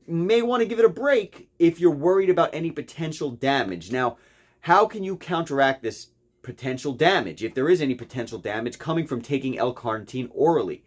may want to give it a break if you're worried about any potential damage. Now, how can you counteract this potential damage, if there is any potential damage coming from taking L-carnitine orally?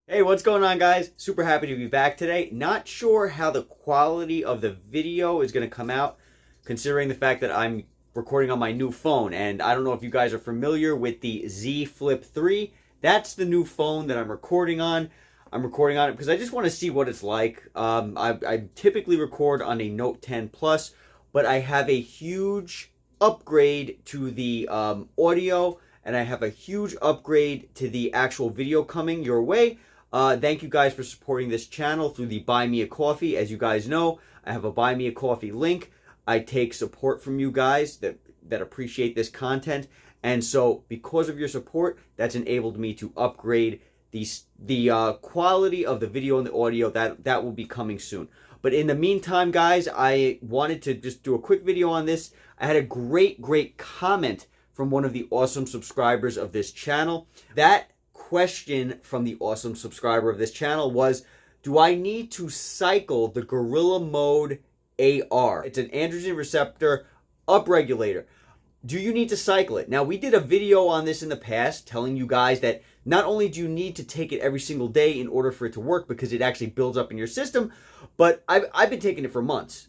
Hey, what's going on, guys? Super happy to be back today. Not sure how the quality of the video is going to come out, considering the fact that I'm recording on my new phone. And I don't know if you guys are familiar with the Z Flip 3. That's the new phone that I'm recording on. I'm recording on it because I just want to see what it's like. I typically record on a Note 10 Plus, but I have a huge upgrade to the audio, and I have a huge upgrade to the actual video coming your way. Thank you guys for supporting this channel through the Buy Me a Coffee. As you guys know, I have a Buy Me a Coffee link. I take support from you guys that appreciate this content. And so because of your support, that's enabled me to upgrade the quality of the video and the audio. That will be coming soon. But in the meantime, guys, I wanted to just do a quick video on this. I had a great comment from one of the awesome subscribers of this channel. That question from the awesome subscriber of this channel was, do I need to cycle the Gorilla Mode AR? It's an androgen receptor upregulator. Do you need to cycle it? Now, we did a video on this in the past telling you guys that not only do you need to take it every single day in order for it to work because it actually builds up in your system, but I've been taking it for months.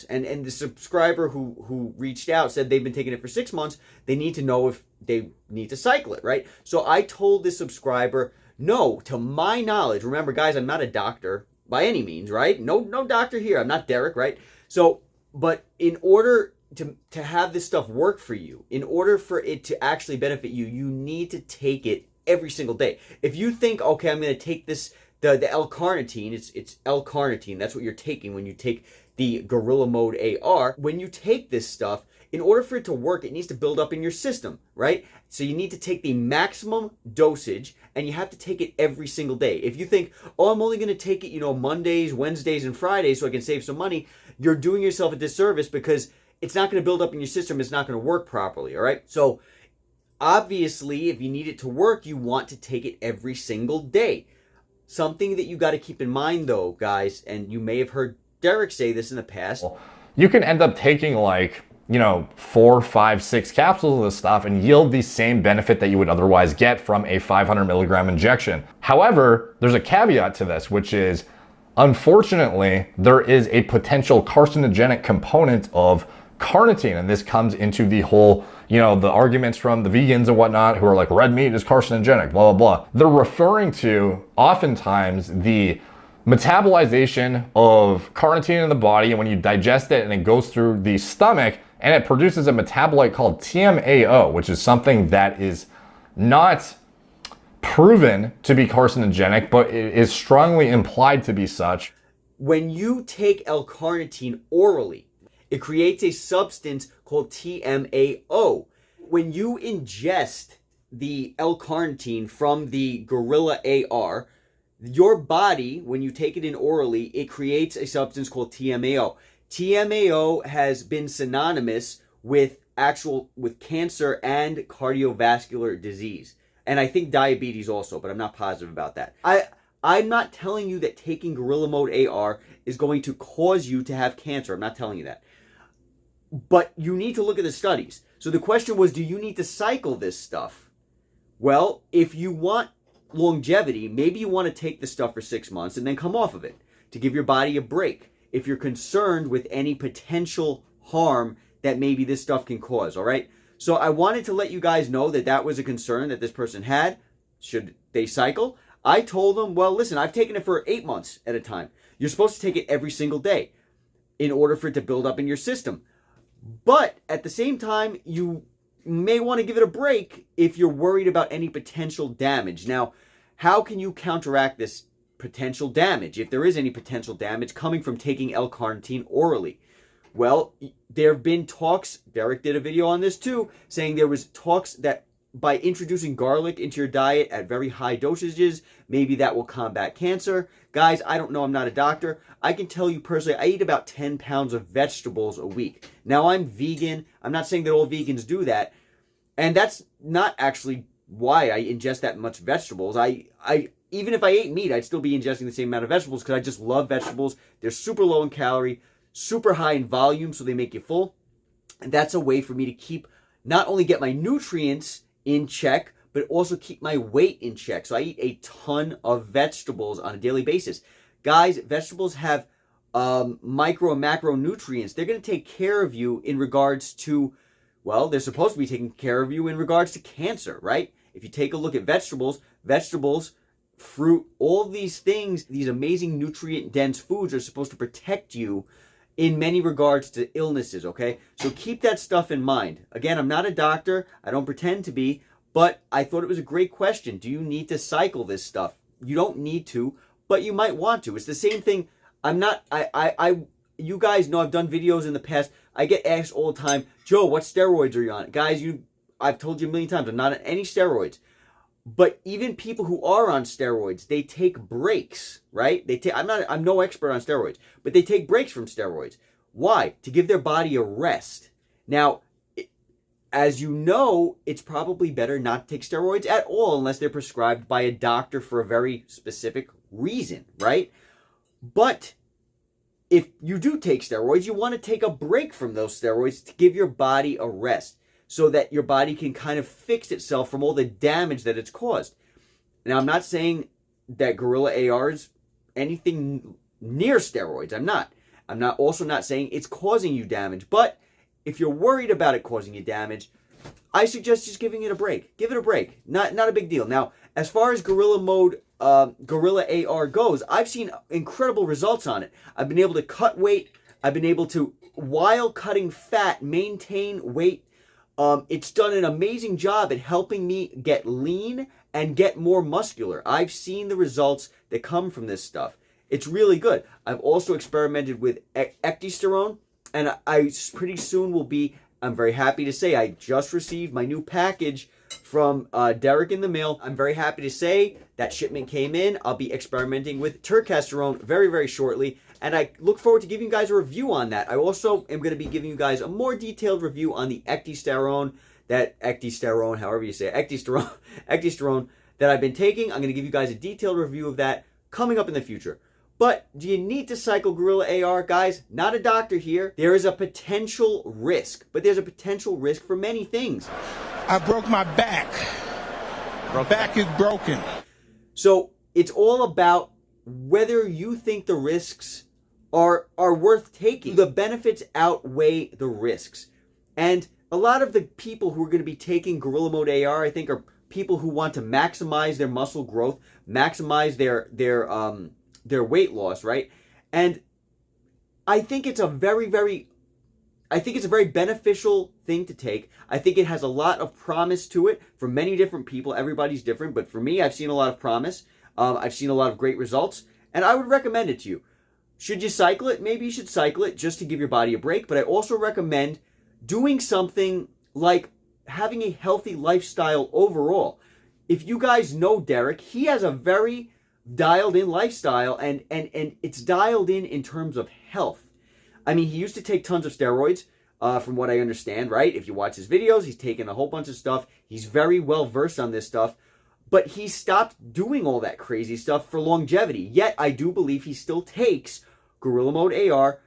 And the subscriber who reached out said they've been taking it for 6 months. They need to know if they need to cycle it, right? So I told this subscriber, no, to my knowledge, remember guys, I'm not a doctor by any means, right? No doctor here. I'm not Derek, right? So, but in order to have this stuff work for you, in order for it to actually benefit you, you need to take it every single day. If you think, okay, I'm going to take this, the L-carnitine, it's L-carnitine, that's what you're taking when you take the Gorilla Mode AR. When you take this stuff, in order for it to work, it needs to build up in your system, right? So you need to take the maximum dosage, and you have to take it every single day. If you think, oh, I'm only going to take it, Mondays, Wednesdays, and Fridays so I can save some money, you're doing yourself a disservice because it's not going to build up in your system. It's not going to work properly, all right? So obviously, if you need it to work, you want to take it every single day. Something that you got to keep in mind, though, guys, and you may have heard Derek say this in the past. You can end up taking 4, 5, 6 capsules of this stuff and yield the same benefit that you would otherwise get from a 500 milligram injection. However, there's a caveat to this, which is, unfortunately, there is a potential carcinogenic component of carnitine, and this comes into the whole, the arguments from the vegans and whatnot who are like, red meat is carcinogenic, blah, blah, blah. They're referring to, oftentimes, the metabolization of carnitine in the body, and when you digest it and it goes through the stomach, and it produces a metabolite called TMAO, which is something that is not proven to be carcinogenic, but it is strongly implied to be such. When you take L-carnitine orally, it creates a substance called TMAO. When you ingest the L-carnitine from the Gorilla AR, your body, when you take it in orally, it creates a substance called TMAO. TMAO has been synonymous with cancer and cardiovascular disease. And I think diabetes also, but I'm not positive about that. I'm not telling you that taking Gorilla Mode AR is going to cause you to have cancer. I'm not telling you that. But you need to look at the studies. So the question was, do you need to cycle this stuff? Well, if you want longevity, maybe you want to take the stuff for 6 months and then come off of it to give your body a break if you're concerned with any potential harm that maybe this stuff can cause, all right? So I wanted to let you guys know that that was a concern that this person had. Should they cycle? I told them, well, listen, I've taken it for 8 months at a time. You're supposed to take it every single day in order for it to build up in your system. But at the same time, you may want to give it a break if you're worried about any potential damage. Now, how can you counteract this potential damage, if there is any potential damage coming from taking L-carnitine orally? Well, there have been talks, Derek did a video on this too, saying there was talks that by introducing garlic into your diet at very high dosages, maybe that will combat cancer. Guys, I don't know, I'm not a doctor. I can tell you personally, I eat about 10 pounds of vegetables a week. Now, I'm vegan. I'm not saying that all vegans do that. And that's not actually why I ingest that much vegetables. I even if I ate meat, I'd still be ingesting the same amount of vegetables because I just love vegetables. They're super low in calorie, super high in volume, so they make you full. And that's a way for me to keep, not only get my nutrients in check, but also keep my weight in check. So I eat a ton of vegetables on a daily basis. Guys, vegetables have micro and macronutrients. They're going to take care of you in regards to, well, they're supposed to be taking care of you in regards to cancer, right? If you take a look at vegetables, fruit, all these things, these amazing nutrient-dense foods are supposed to protect you in many regards to illnesses, okay? So keep that stuff in mind. Again, I'm not a doctor. I don't pretend to be, but I thought it was a great question. Do you need to cycle this stuff? You don't need to, but you might want to. It's the same thing. You guys know I've done videos in the past. I get asked all the time, Joe, what steroids are you on? Guys, I've told you a million times, I'm not on any steroids. But even people who are on steroids, they take breaks, right? I'm no expert on steroids, but they take breaks from steroids. Why? To give their body a rest. Now, as you know, it's probably better not to take steroids at all unless they're prescribed by a doctor for a very specific reason, right? But if you do take steroids, you want to take a break from those steroids to give your body a rest so that your body can kind of fix itself from all the damage that it's caused. Now, I'm not saying that Gorilla AR is anything near steroids. I'm not. Also not saying it's causing you damage. But if you're worried about it causing you damage, I suggest just giving it a break. Give it a break. Not a big deal. Now, as far as Gorilla AR goes, I've seen incredible results on it. I've been able to cut weight. I've been able to, while cutting fat, maintain weight. It's done an amazing job at helping me get lean and get more muscular. I've seen the results that come from this stuff. It's really good. I've also experimented with ecdysterone, and I pretty soon will be, I'm very happy to say, I just received my new package from Derek in the mail. I'm very happy to say that shipment came in. I'll be experimenting with turkesterone very, very shortly, and I look forward to giving you guys a review on that. I also am going to be giving you guys a more detailed review on the ecdysterone that I've been taking. I'm going to give you guys a detailed review of that coming up in the future. But do you need to cycle Gorilla AR? Guys, not a doctor here. There is a potential risk, but there's a potential risk for many things. I broke my back. My back is broken. So it's all about whether you think the risks are worth taking. The benefits outweigh the risks. And a lot of the people who are going to be taking Gorilla Mode AR, I think, are people who want to maximize their muscle growth, maximize their weight loss, right? And I think it's a very beneficial thing to take. I think it has a lot of promise to it for many different people. Everybody's different, but for me, I've seen a lot of promise. I've seen a lot of great results, and I would recommend it to you. Should you cycle it? Maybe you should cycle it just to give your body a break, but I also recommend doing something like having a healthy lifestyle overall. If you guys know Derek, he has a very dialed in lifestyle, and it's dialed in terms of health. I mean, he used to take tons of steroids, from what I understand, right? If you watch his videos, he's taken a whole bunch of stuff. He's very well versed on this stuff, but he stopped doing all that crazy stuff for longevity. Yet, I do believe he still takes Gorilla Mode AR,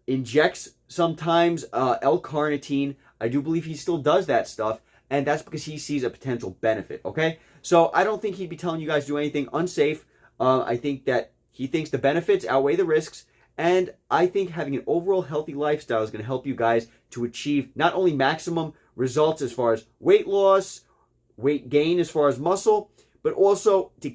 injects sometimes L-carnitine. I do believe he still does that stuff, and that's because he sees a potential benefit, okay? So I don't think he'd be telling you guys to do anything unsafe. I think that he thinks the benefits outweigh the risks, and I think having an overall healthy lifestyle is going to help you guys to achieve not only maximum results as far as weight loss, weight gain as far as muscle, but also to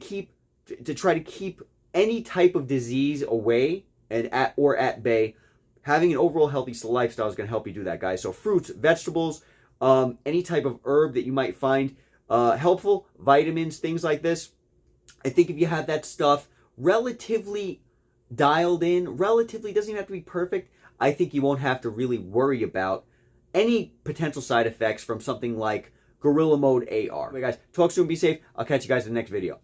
try to keep any type of disease away and at bay. Having an overall healthy lifestyle is going to help you do that, guys. So fruits, vegetables, any type of herb that you might find helpful, vitamins, things like this. I think if you have that stuff relatively dialed in, doesn't even have to be perfect, I think you won't have to really worry about any potential side effects from something like Gorilla Mode AR. Okay, guys, talk soon, be safe. I'll catch you guys in the next video.